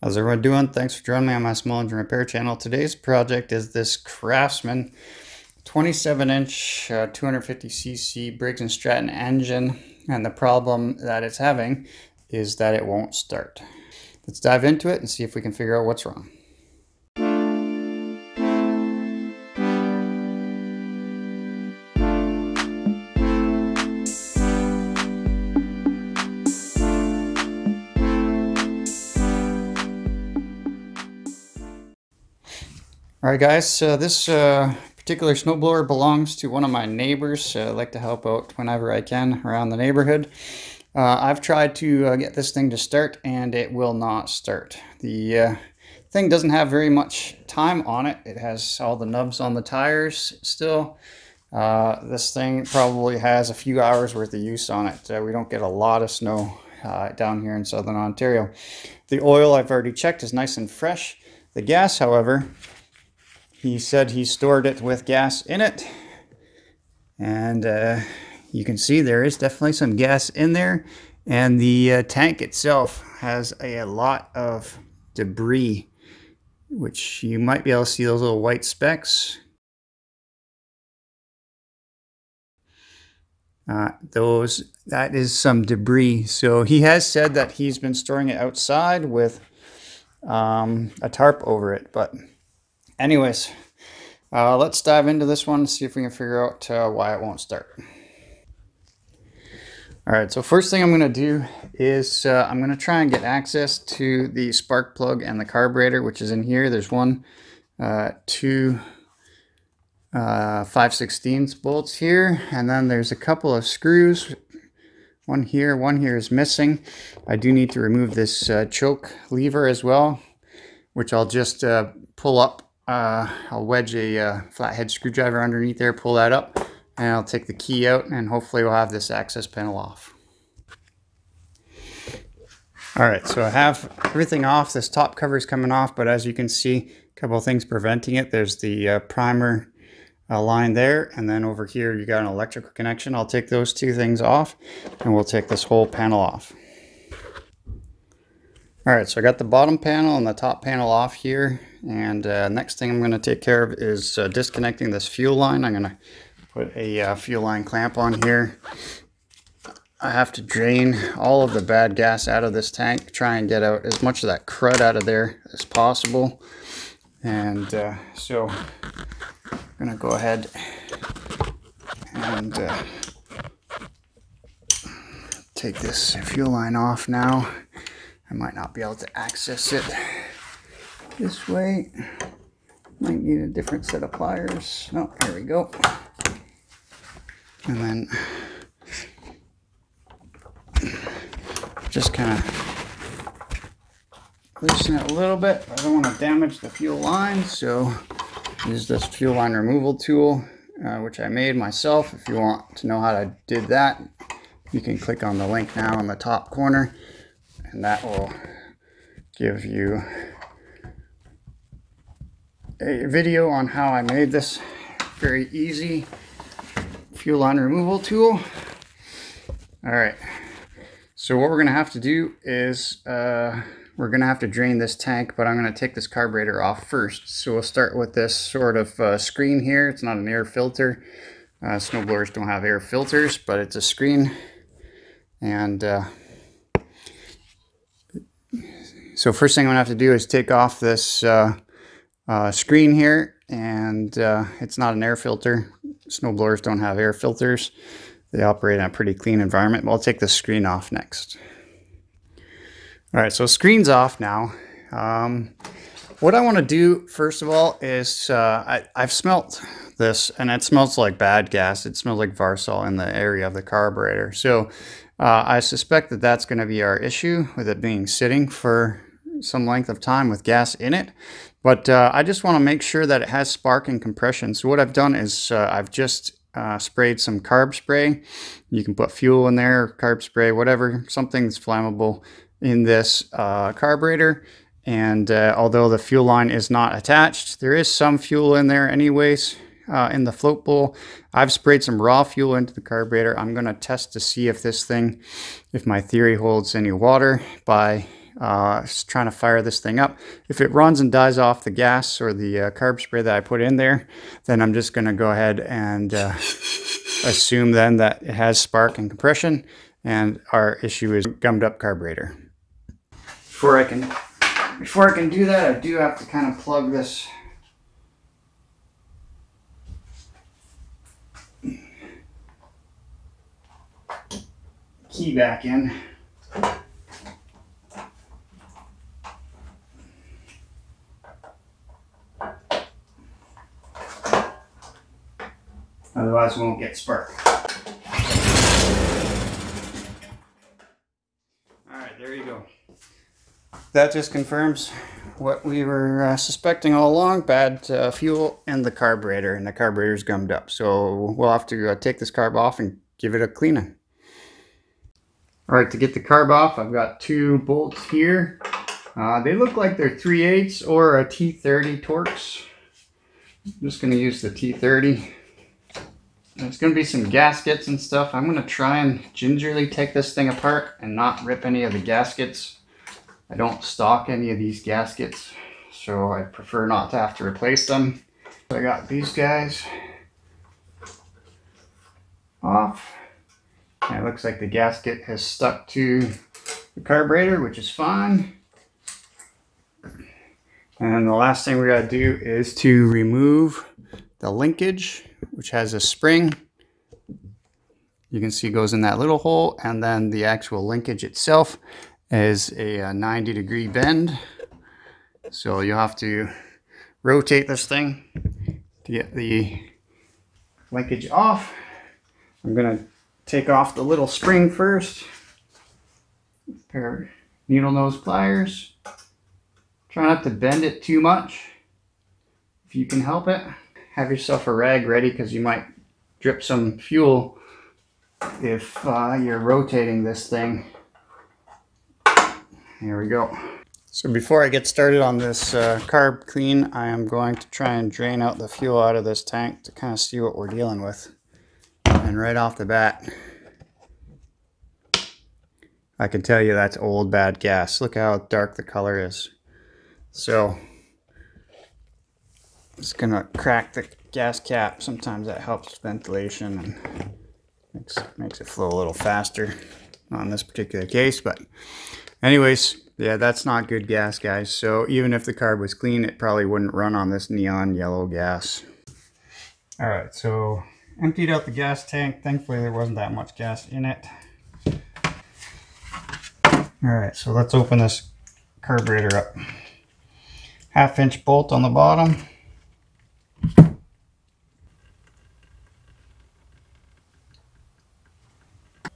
How's everyone doing? Thanks for joining me on my small engine repair channel. Today's project is this Craftsman 27-inch 250cc Briggs and Stratton engine, and the problem that it's having is that it won't start. Let's dive into it and see if we can figure out what's wrong. Alright guys, so this particular snowblower belongs to one of my neighbors. I like to help out whenever I can around the neighborhood. I've tried to get this thing to start and it will not start. The thing doesn't have very much time on it. It has all the nubs on the tires still. This thing probably has a few hours worth of use on it. We don't get a lot of snow down here in southern Ontario. The oil I've already checked is nice and fresh. The gas, however, he said he stored it with gas in it, and you can see there is definitely some gas in there, and the tank itself has a lot of debris, which you might be able to see those little white specks. That is some debris. So he has said that he's been storing it outside with a tarp over it, but anyways, let's dive into this one and see if we can figure out why it won't start. Alright, so first thing I'm going to do is I'm going to try and get access to the spark plug and the carburetor, which is in here. There's two 5/16 bolts here, and then there's a couple of screws. One here is missing. I do need to remove this choke lever as well, which I'll just pull up. I'll wedge a flathead screwdriver underneath there, pull that up, and I'll take the key out, and hopefully we'll have this access panel off. Alright, so I have everything off. This top cover is coming off, but as you can see, a couple of things preventing it. There's the primer line there, and then over here you got an electrical connection. I'll take those two things off, and we'll take this whole panel off. Alright, so I got the bottom panel and the top panel off here, and next thing I'm going to take care of is disconnecting this fuel line. I'm going to put a fuel line clamp on here. I have to drain all of the bad gas out of this tank, try and get out as much of that crud out of there as possible. And so I'm going to go ahead and take this fuel line off now. I might not be able to access it this way. Might need a different set of pliers. Oh, there we go. And then just kind of loosen it a little bit. I don't want to damage the fuel line, so use this fuel line removal tool, which I made myself. If you want to know how I did that, you can click on the link now in the top corner, and that will give you a video on how I made this very easy fuel line removal tool. Alright, so what we're going to have to do is we're going to have to drain this tank, but I'm going to take this carburetor off first. So we'll start with this sort of screen here. It's not an air filter. Snowblowers don't have air filters, but it's a screen. And so first thing I'm going to have to do is take off this screen here, and it's not an air filter. Snowblowers don't have air filters. They operate in a pretty clean environment, but I'll take the screen off next. Alright, so screen's off now. What I want to do first of all is I've smelt this, and it smells like bad gas. It smells like Varsol in the area of the carburetor. So I suspect that that's going to be our issue with it being sitting for some length of time with gas in it. But I just want to make sure that it has spark and compression. So what I've done is I've just sprayed some carb spray. You can put fuel in there, carb spray, whatever, something that's flammable in this carburetor. And although the fuel line is not attached, there is some fuel in there anyways. In the float bowl, I've sprayed some raw fuel into the carburetor. I'm going to test to see if this thing, if my theory holds any water by Just trying to fire this thing up. If it runs and dies off the gas or the carb spray that I put in there, then I'm just going to go ahead and assume then that it has spark and compression, and our issue is gummed up carburetor. Before I can do that, I do have to kind of plug this key back in. Otherwise we won't get spark. Alright, there you go. That just confirms what we were suspecting all along: bad fuel in the carburetor, and the carburetor's gummed up. So we'll have to take this carb off and give it a cleaning. Alright, to get the carb off, I've got two bolts here. They look like they're 3/8 or a T30 Torx. I'm just going to use the T30. There's going to be some gaskets and stuff. I'm going to try and gingerly take this thing apart and not rip any of the gaskets. I don't stock any of these gaskets, so I prefer not to have to replace them. So I got these guys off. And it looks like the gasket has stuck to the carburetor, which is fine. And the last thing we got to do is to remove the linkage, which has a spring. You can see it goes in that little hole, and then the actual linkage itself is a 90-degree bend. So you'll have to rotate this thing to get the linkage off. I'm going to take off the little spring first. A pair of needle nose pliers. Try not to bend it too much if you can help it. Have yourself a rag ready, because you might drip some fuel if you're rotating this thing. Here we go. So before I get started on this carb clean, I am going to try and drain out the fuel out of this tank to kind of see what we're dealing with. And right off the bat, I can tell you that's old bad gas. Look how dark the color is. So just gonna crack the gas cap. Sometimes that helps ventilation and makes it flow a little faster. Not in this particular case, but anyways, yeah, that's not good gas, guys. So even if the carb was clean, it probably wouldn't run on this neon yellow gas. All right, so emptied out the gas tank. Thankfully there wasn't that much gas in it. All right, so let's open this carburetor up. 1/2-inch bolt on the bottom.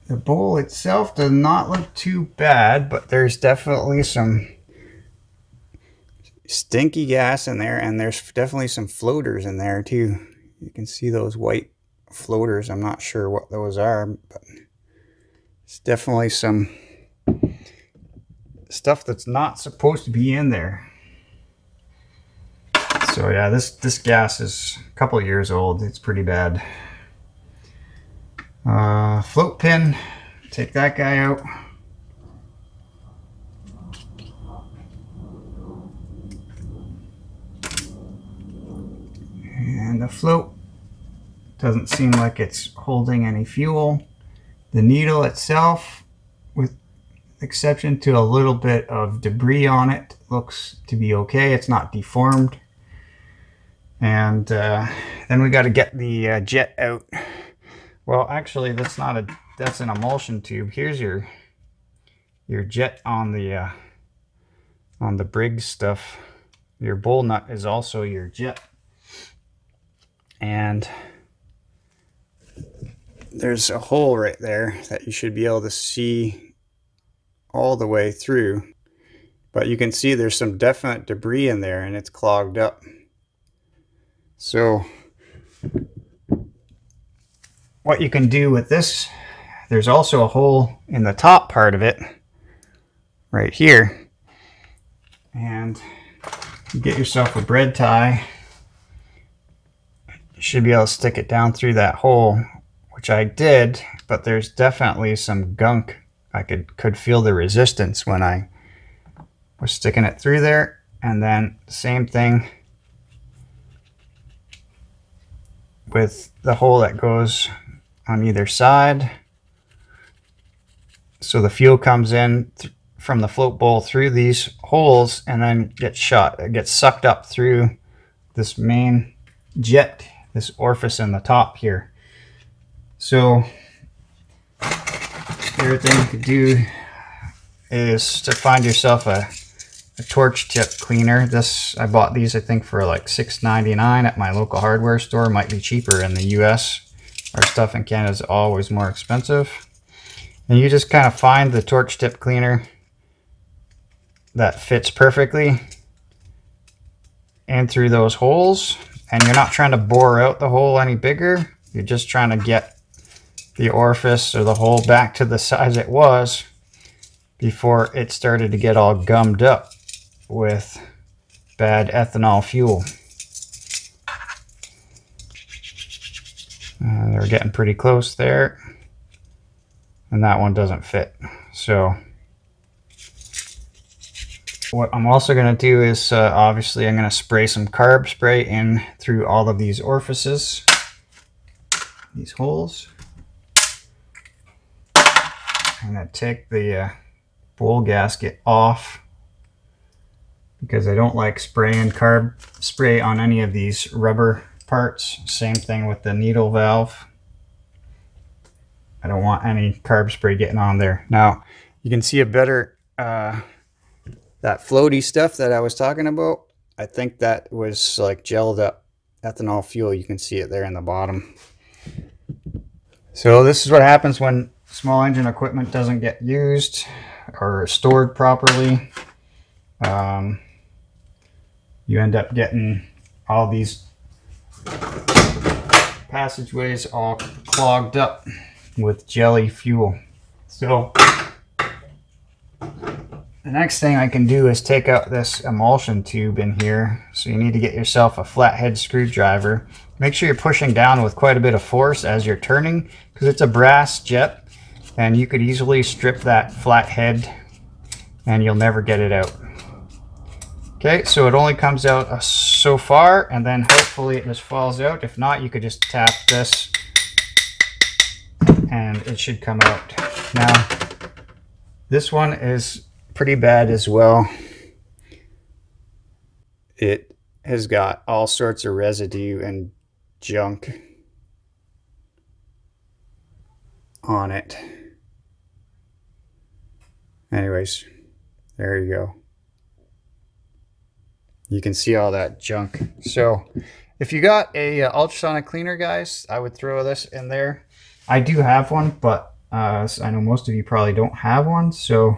The bowl itself does not look too bad, but there's definitely some stinky gas in there, and there's definitely some floaters in there too. You can see those white floaters. I'm not sure what those are, but it's definitely some stuff that's not supposed to be in there. So yeah, this gas is a couple of years old. It's pretty bad. Float pin, take that guy out. And the float doesn't seem like it's holding any fuel. The needle itself, with exception to a little bit of debris on it, looks to be okay. It's not deformed. And then we got to get the jet out. Well, actually, that's an emulsion tube. Here's your jet on the Briggs stuff. Your bowl nut is also your jet. And there's a hole right there that you should be able to see all the way through. But you can see there's some definite debris in there, and it's clogged up. So what you can do with this, there's also a hole in the top part of it right here, and you get yourself a bread tie. You should be able to stick it down through that hole, which I did, but there's definitely some gunk. I could feel the resistance when I we're sticking it through there, and then same thing with the hole that goes on either side. So the fuel comes in from the float bowl through these holes and then gets sucked up through this main jet, this orifice in the top here. So everything you could do is to find yourself a torch tip cleaner. I bought these I think for like $6.99 at my local hardware store. Might be cheaper in the US. Our stuff in Canada is always more expensive. And you just kind of find the torch tip cleaner that fits perfectly in through those holes, and you're not trying to bore out the hole any bigger. You're just trying to get the orifice or the hole back to the size it was before it started to get all gummed up with bad ethanol fuel. They're getting pretty close there, and that one doesn't fit. So what I'm also going to do is obviously I'm going to spray some carb spray in through all of these orifices, these holes. I'm going to take the bowl gasket off because I don't like spraying carb spray on any of these rubber parts. Same thing with the needle valve. I don't want any carb spray getting on there. Now you can see a better that floaty stuff that I was talking about. I think that was like gelled up ethanol fuel. You can see it there in the bottom. So this is what happens when small engine equipment doesn't get used or stored properly. You end up getting all these passageways all clogged up with jelly fuel. So the next thing I can do is take out this emulsion tube in here. So you need to get yourself a flathead screwdriver. Make sure you're pushing down with quite a bit of force as you're turning, because it's a brass jet and you could easily strip that flathead and you'll never get it out. Okay, so it only comes out so far, and then hopefully it just falls out. If not, you could just tap this and it should come out. Now, this one is pretty bad as well. It has got all sorts of residue and junk on it. Anyways, there you go. You can see all that junk. So if you got a ultrasonic cleaner, guys, I would throw this in there. I do have one, but I know most of you probably don't have one. So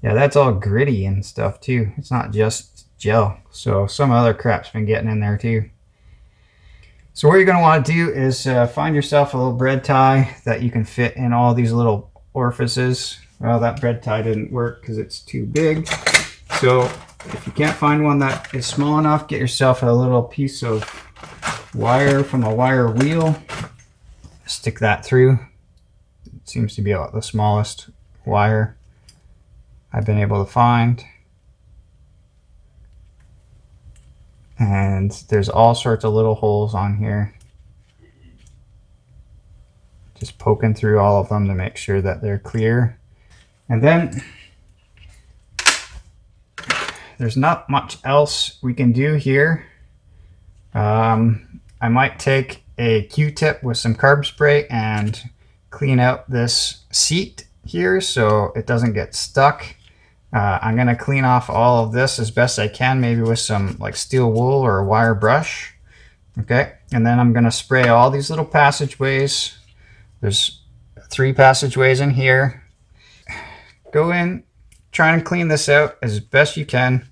yeah, that's all gritty and stuff too. It's not just gel. So some other crap's been getting in there too. So what you're going to want to do is find yourself a little bread tie that you can fit in all these little orifices. Well, that bread tie didn't work because it's too big. So if you can't find one that is small enough, get yourself a little piece of wire from a wire wheel. Stick that through. It seems to be about the smallest wire I've been able to find. And there's all sorts of little holes on here. Just poking through all of them to make sure that they're clear. And then there's not much else we can do here. I might take a Q-tip with some carb spray and clean out this seat here so it doesn't get stuck. I'm going to clean off all of this as best I can, maybe with some like steel wool or a wire brush. Okay, and then I'm going to spray all these little passageways. There's 3 passageways in here. Go in, try and clean this out as best you can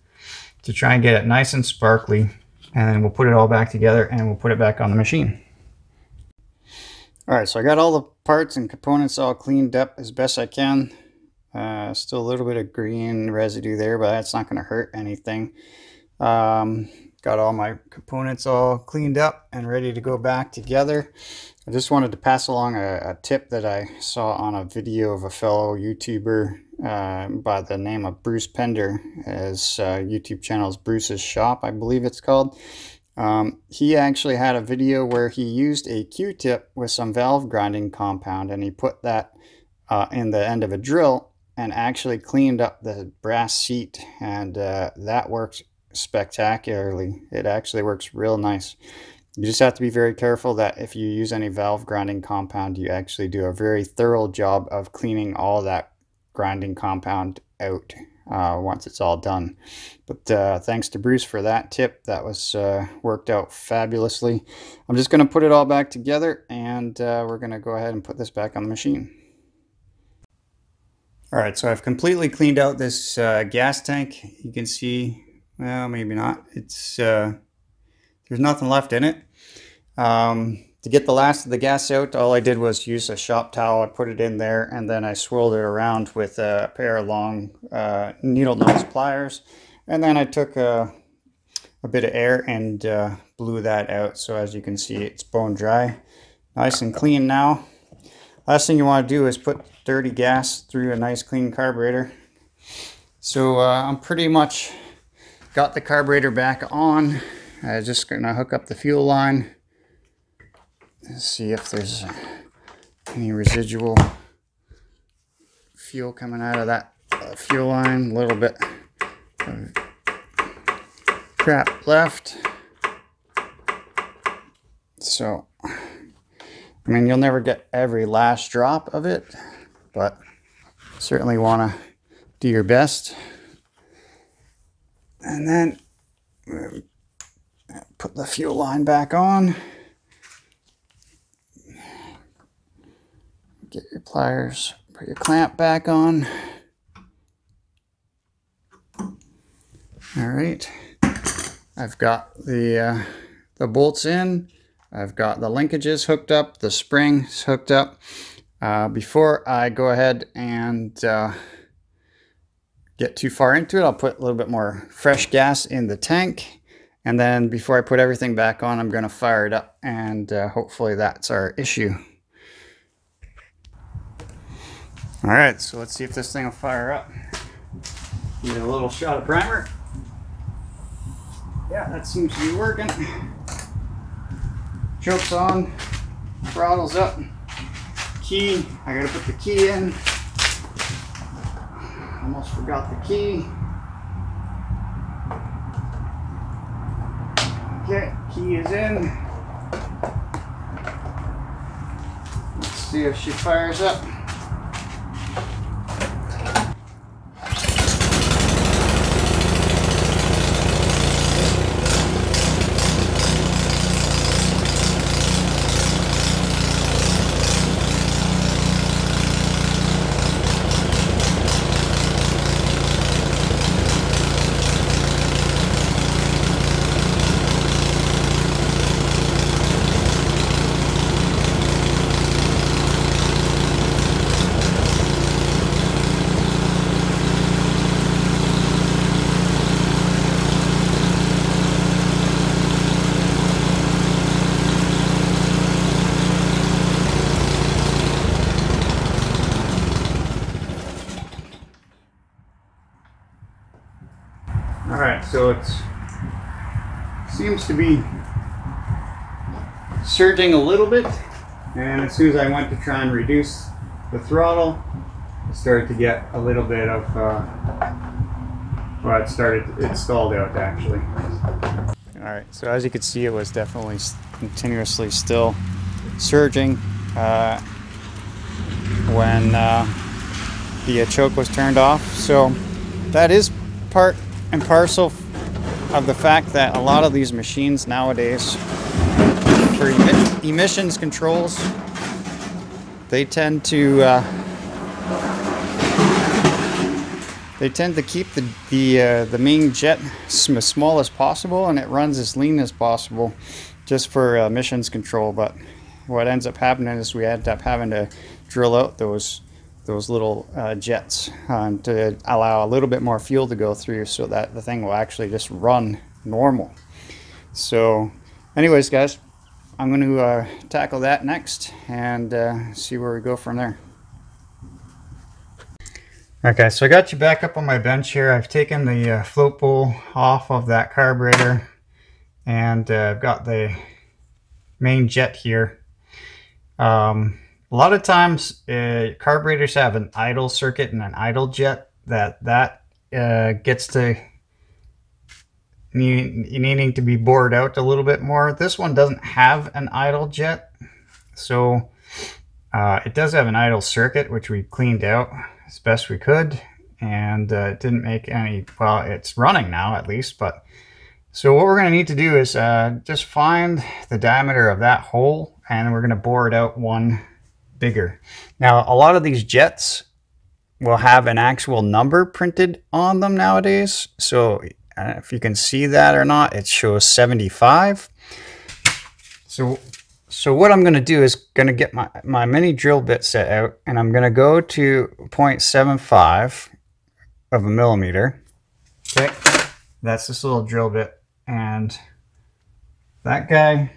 to try and get it nice and sparkly, and then we'll put it all back together and we'll put it back on the machine. Alright, so I got all the parts and components all cleaned up as best I can. Still a little bit of green residue there, but that's not going to hurt anything. Got all my components all cleaned up and ready to go back together. I just wanted to pass along a tip that I saw on a video of a fellow YouTuber by the name of Bruce Pender. His YouTube channel is Bruce's Shop, I believe it's called. He actually had a video where he used a Q-tip with some valve grinding compound, and he put that in the end of a drill and actually cleaned up the brass seat, and that works spectacularly. It actually works real nice. You just have to be very careful that if you use any valve grinding compound, you actually do a very thorough job of cleaning all that grinding compound out once it's all done. But thanks to Bruce for that tip. That was worked out fabulously. I'm just going to put it all back together, and we're going to go ahead and put this back on the machine. Alright, so I've completely cleaned out this gas tank. You can see, well, maybe not. It's there's nothing left in it. To get the last of the gas out, all I did was use a shop towel. I put it in there, and then I swirled it around with a pair of long needle nose pliers. And then I took a bit of air and blew that out. So as you can see, it's bone dry. Nice and clean now. Last thing you want to do is put dirty gas through a nice clean carburetor. So I'm pretty much got the carburetor back on. I'm just going to hook up the fuel line. Let's see if there's any residual fuel coming out of that fuel line. A little bit of crap left. So, I mean, you'll never get every last drop of it, but certainly want to do your best. And then put the fuel line back on. Get your pliers, put your clamp back on. All right, I've got the bolts in. I've got the linkages hooked up, the springs hooked up. Before I go ahead and get too far into it, I'll put a little bit more fresh gas in the tank. And then before I put everything back on, I'm going to fire it up, and hopefully that's our issue. All right, so let's see if this thing will fire up. Need a little shot of primer. Yeah, that seems to be working. Choke's on, throttle's up. Key, I gotta put the key in. Almost forgot the key. Okay, key is in. Let's see if she fires up. Alright, so it seems to be surging a little bit, and as soon as I went to try and reduce the throttle, it started to get a little bit of, well, it stalled out actually. Alright, so as you can see, it was definitely continuously still surging when the choke was turned off. So that is part and parcel of the fact that a lot of these machines nowadays, for emissions controls, they tend to keep the main jet as small as possible, and it runs as lean as possible just for emissions control. But what ends up happening is we end up having to drill out those little jets to allow a little bit more fuel to go through, so that the thing will actually just run normal. So anyways, guys, I'm going to tackle that next and see where we go from there. Okay, so I got you back up on my bench here. I've taken the float bowl off of that carburetor, and I've got the main jet here. A lot of times carburetors have an idle circuit and an idle jet that gets to needing to be bored out a little bit more. This one doesn't have an idle jet, so it does have an idle circuit, which we cleaned out as best we could, and it didn't make any, well, it's running now at least. But so what we're going to need to do is just find the diameter of that hole, and we're going to bore it out one bigger. Now, a lot of these jets will have an actual number printed on them nowadays. So if you can see that or not, it shows 75. So what I'm going to do is going to get my mini drill bit set out, and I'm going to go to 0.75 of a millimeter. Okay, that's this little drill bit, and that guy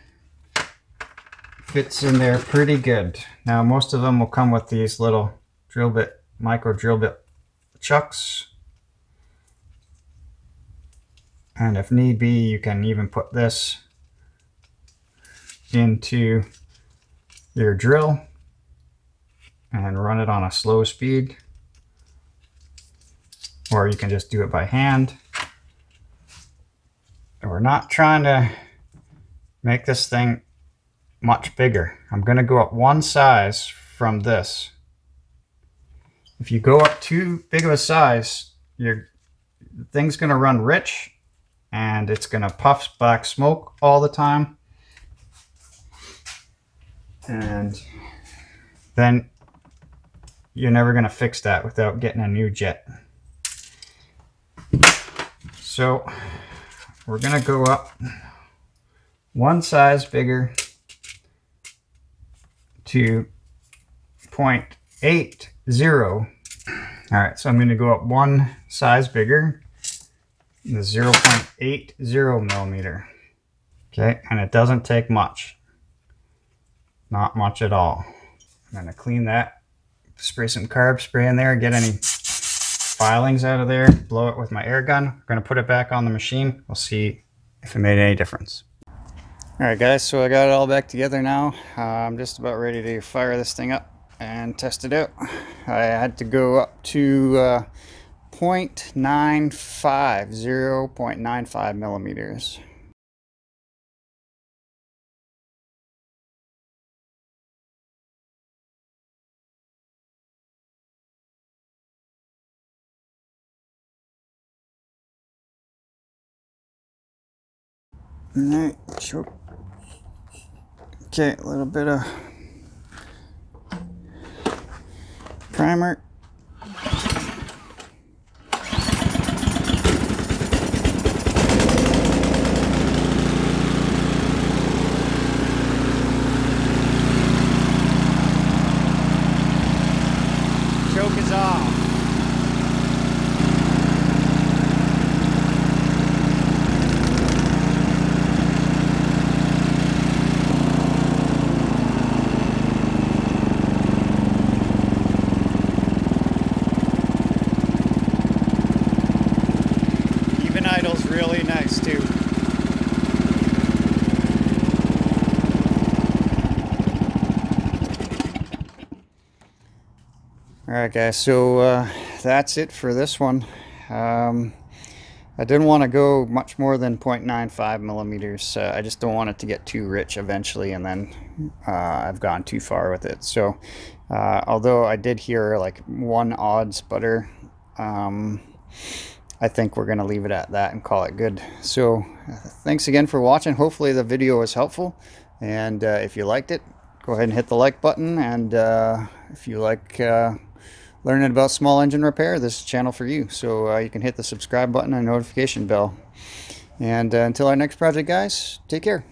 fits in there pretty good. Now, most of them will come with these little drill bit, micro drill bit chucks. And if need be, you can even put this into your drill and run it on a slow speed, or you can just do it by hand. And we're not trying to make this thing much bigger. I'm going to go up one size from this. If you go up too big of a size, the thing's going to run rich, and it's going to puff black smoke all the time. And then you're never going to fix that without getting a new jet. So we're going to go up one size bigger to 0.80. All right, so I'm going to go up one size bigger, the 0.80 millimeter. Okay, and it doesn't take much. Not much at all. I'm going to clean that, spray some carb spray in there, get any filings out of there, blow it with my air gun. I'm going to put it back on the machine. We'll see if it made any difference. Alright guys, so I got it all back together now. I'm just about ready to fire this thing up and test it out. I had to go up to 0.95, 0.95 millimeters. Alright, sure. Okay, a little bit of primer. Choke is off. Idle's really nice too. Alright guys, so that's it for this one. I didn't want to go much more than 0.95 millimeters. I just don't want it to get too rich eventually, and then I've gone too far with it. So although I did hear like one odd sputter, I think we're going to leave it at that and call it good. So thanks again for watching. Hopefully the video was helpful, and if you liked it, go ahead and hit the like button. And if you like learning about small engine repair, this is the channel for you. So you can hit the subscribe button and notification bell. And until our next project, guys, take care.